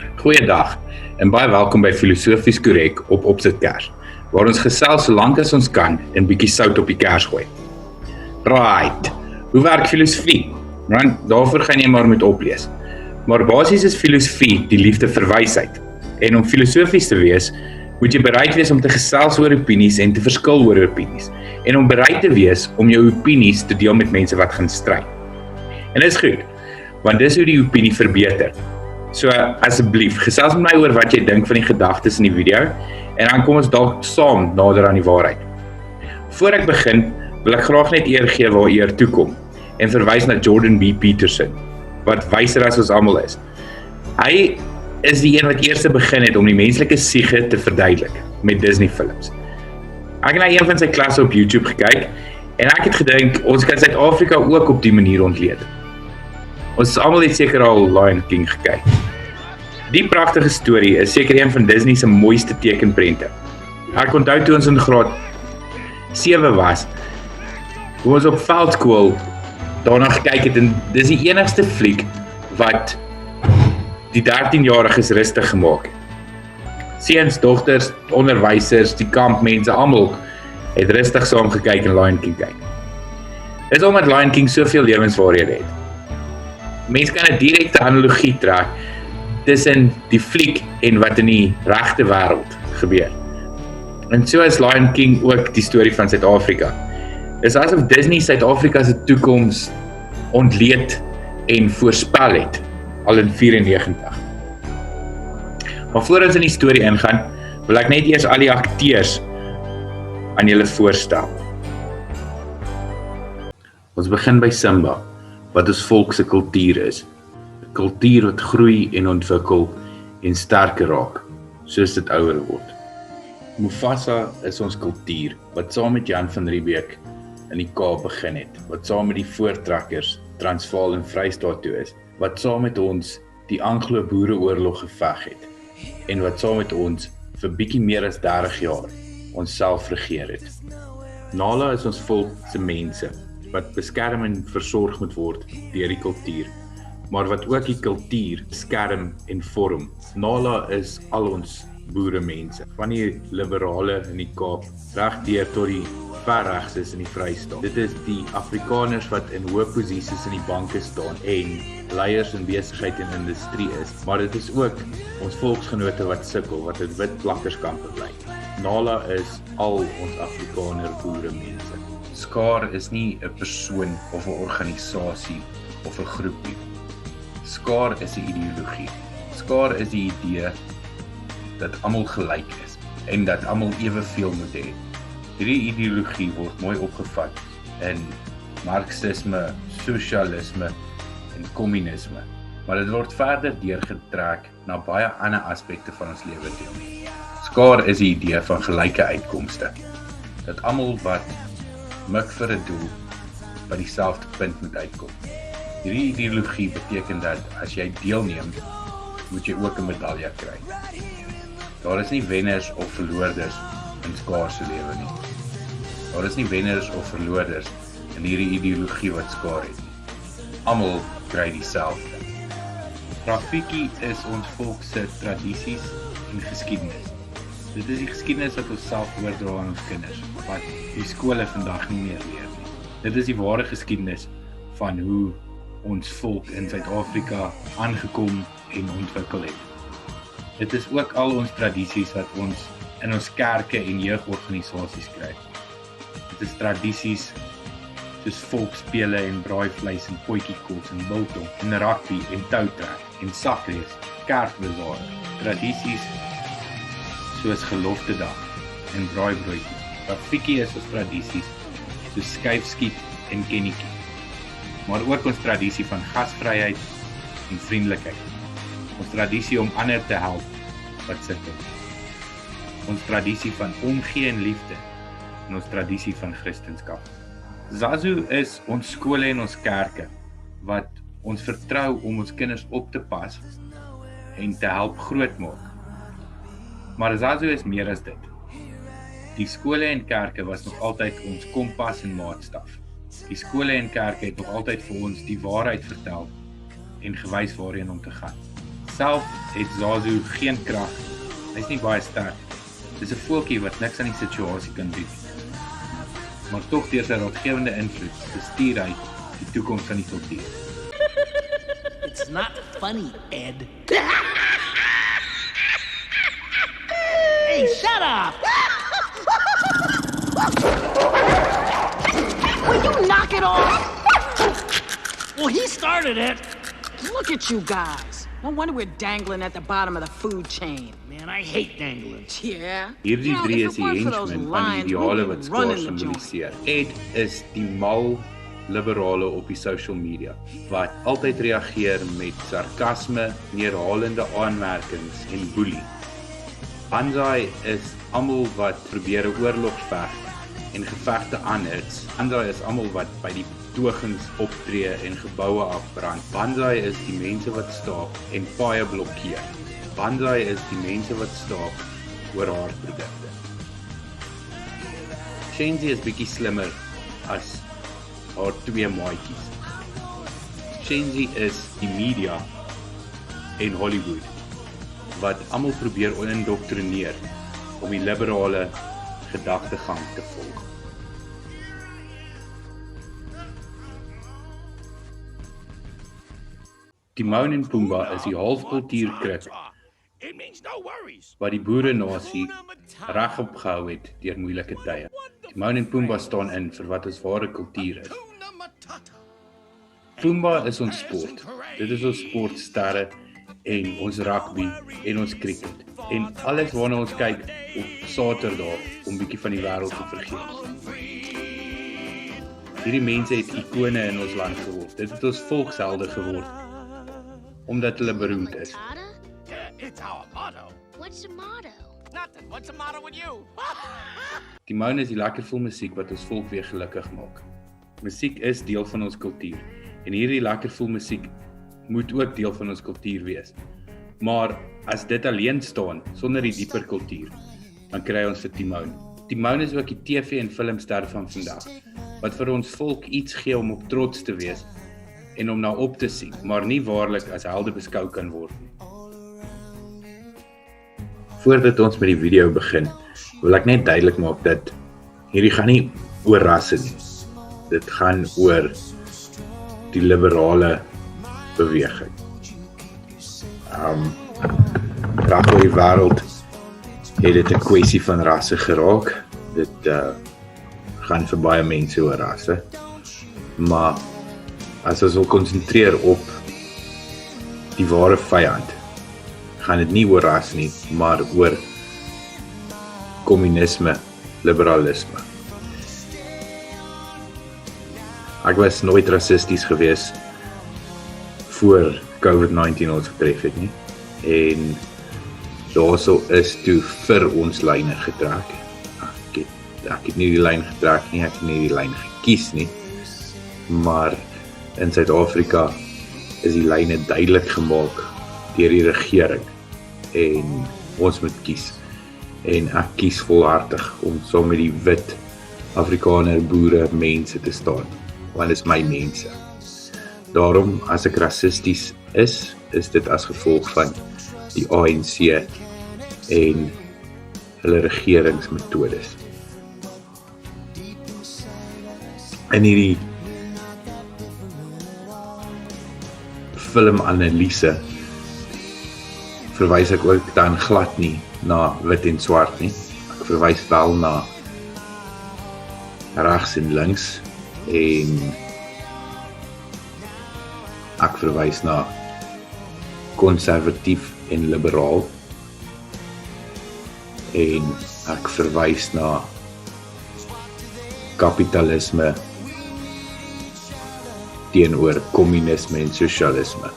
Goeiedag en baie welkom by Filosofies Korrek op Opsitkers, waar ons gesels solank as ons kan en bietjie sout op die kers gooi. Right, hoe werk filosofie? Want daarvoor gaan jy maar moet oplees. Maar basies is filosofie die liefde vir wysheid. En om filosofies te wees, moet jy bereid wees om te gesels oor opinies en te verskil oor opinies. En om bereid te wees om jou opinies te deel met mense wat gaan stry. En dit is goed, want dis hoe die opinie verbeter. So asseblief, gesels met my oor wat jy dink van die gedagtes in die video en dan kom ons dalk saam nader aan die waarheid. Voor ek begin, wil ek graag net eer gee waar eer toekom en verwys na Jordan B. Peterson, wat wyser as ons almal is. Hy is die een wat eers begin het om die menslike siege te verduidelik met Disney films. Ek het na een van sy klasse op YouTube gekyk en ek het gedink ons kan Suid-Afrika ook op die manier ontleed. Ons almal het seker al Lion King gekyk. Die pragtige storie is seker een van Disney se mooiste tekenprente. Ek onthou toe ons in graad 7 was, hoe ons op veldskool daarna gekyk het en dis die enigste fliek wat die 13-jariges rustig gemaak het. Seuns, dogters, onderwysers, die kampmense, almal het rustig saam gekyk en Lion King kyk. Dis omdat Lion King soveel lewenswaarhede het. Mense kan 'n direkte analogie trek tussen die fliek en wat in die regte wêreld gebeur. En so is Lion King ook die storie van Suid-Afrika. Dis asof Disney Suid-Afrika se toekoms ontleed en voorspel het al in 94. Maar voor ons in die storie ingaan, wil ek net eers al die akteurs aan julle voorstel. Ons begin by Simba, wat ons volk se kultuur is. 'n Kultuur wat groei en ontwikkel en sterker raak, soos dit ouer word. Mufasa is ons kultuur, wat saam met Jan van Riebeeck in die Kaap begin het, wat saam met die voortrekkers Transvaal en Vrystaat toe is, wat saam met ons die Anglo-Boereoorlog geveg het, en wat saam met ons vir bietjie meer as 30 jaar onsself regeer het. Nala is ons volk se mense, wat beskerm en versorg moet word deur die kultuur, maar wat ook die kultuur beskerm en vorm. Nala is al ons boeremense, van die liberale in die Kaap, regdeur tot die verregses in die Vrystaat. Dit is die Afrikaners wat in hoë posisies in die banke staan en leiers in besigheid en industrie is, maar dit is ook ons volksgenote wat sukkel, wat in wit plakkerskampe bly. Nala is al ons Afrikaner boeremense. SCAR is nie 'n persoon of 'n organisasie of 'n groep nie. SCAR is 'n ideologie. SCAR is die idee dat almal gelyk is en dat almal eweveel moet hê. Hierdie ideologie word mooi opgevat in marxisme, sosialisme en kommunisme, maar dit word verder deurgetrek na baie ander aspekte van ons lewe toe. SCAR is die idee van gelyke uitkomste, dat almal wat mik vir 'n doel by dieselfde punt moet uitkom. Hierdie ideologie beteken dat as jy deelneem, moet jy ook 'n medalje kry. Daar is nie wenners of verloorders in SCAR se lewe nie. Daar is nie wenners of verloorders in hierdie ideologie wat SCAR het nie. Almal kry dieselfde. Rafiki is ons volk se tradisies en geskiedenis. Dit is die geskiedenis wat ons self oordra aan ons kinders, wat die skole vandag nie meer leer nie. Dit is die ware geskiedenis van hoe ons volk in Suid-Afrika aangekom en ontwikkel het. Dit is ook al ons tradisies wat ons in ons kerke en jeugorganisasies kry. Dit is tradisies soos volksspele en braaivleis en potjiekos en biltong en rugby en toutrek en sakrees, kerkbazaar. Tradisies soos geloftedag en braaibroodjie. Rafiki is ons tradisies soos skuifskiet en kennetjie. Maar ook ons tradisie van gasvryheid en vriendelikheid. Ons tradisie om ander te help wat sukkel. Ons tradisie van omgee en liefde en ons tradisie van Christendom. Zazu is ons skole en ons kerke wat ons vertrou om ons kinders op te pas en te help grootmaak. Maar Zazu is meer as dit. Die skole en kerke was nog altyd ons kompas en maatstaf. Die skole en kerke het nog altyd vir ons die waarheid vertel en gewys waarheen om te gaan. Self het Zazu geen krag. Hy's nie baie sterk. Dis 'n voeltjie wat niks aan die situasie kan doen. Maar tog deur sy raadgewende invloed bestuur hy die toekoms van die kultuur. It's not funny, Ed. Hey, shut up! Will you knock it off? Well, he started it. Look at you guys. No wonder we're dangling at the bottom of the food chain. Man, I hate dangling. Yeah. Hierdie drie if is it die weren't for those henchmen van die lions, ideale we'd wat be skaars running the joint. symboliseer. Ed is die mal liberale op die social media, wat altyd reageer met sarkasme, neerhalende aanmerkings en boelie. Banzai is almal wat probeer 'n oorlog veg en gevegte aanhits. Banzai is almal wat by die betogings optree en geboue afbrand. Banzai is die mense wat staak en paaie blokkeer. Banzai is die mense wat staak oor haarprodukte. Shenzi is bietjie slimmer as haar twee maatjies. Shenzi is die media en Hollywood wat almal probeer indoktrineer om die liberale gedagtegang te volg. Timon en Pumbaa is die halfkultuurkruk wat die boerenasie regop gehou het deur moeilike tye. Timon en Pumbaa staan in vir wat ons ware kultuur is. Pumbaa is ons sport. Dit is ons sportsterre en ons rugby en ons cricket. En alles waarna ons kyk op Saterdag om bietjie van die wêreld te vergeet. Hierdie mense het ikone in ons land geword. Dit het ons volkshelde geword omdat hulle beroemd is. It's our motto. What's the motto? Nothing. What's the matter with you? Timon is die lekkervol musiek wat ons volk weer gelukkig maak. Musiek is deel van ons kultuur en hierdie lekkervol musiek moet ook deel van ons kultuur wees. Maar as dit alleen staan sonder die dieper kultuur, dan kry ons vir Timon. Timon is ook die TV en filmster van vandag wat vir ons volk iets gee om op trots te wees en om na op te sien, maar nie waarlik as helde beskou kan word nie. Voordat ons met die video begin, wil ek net duidelik maak dat hierdie gaan nie oor rasse nie. Dit gaan oor die liberale beweging. Reg oor die wêreld het dit 'n kwessie van rasse geraak. Dit gaan vir baie mense oor rasse. Maar as ons wil konsentreer op die ware vyand, gaan dit nie oor ras nie, maar oor kommunisme, liberalisme. Ek was nooit rassisties gewees voor COVID-19 ons getref het nie. En daarso is toe vir ons lyne getrek. Ek het nie die lyn getrek nie, ek het nie die lyn gekies nie. Maar in Suid-Afrika is die lyne duidelik gemaak deur die regering en ons moet kies. En ek kies volhartig om saam met die wit Afrikaner boere mense te staan, want dit is my mense. Daarom, as ek rassisties is dit as gevolg van die ANC en hulle regeringsmetodes. In hierdie filmanalise verwys ek ook dan glad nie na wit en swart nie. Ek verwys wel na regs en links en ek verwys na konservatief en liberaal en ek verwys na kapitalisme teenoor kommunisme en sosialisme.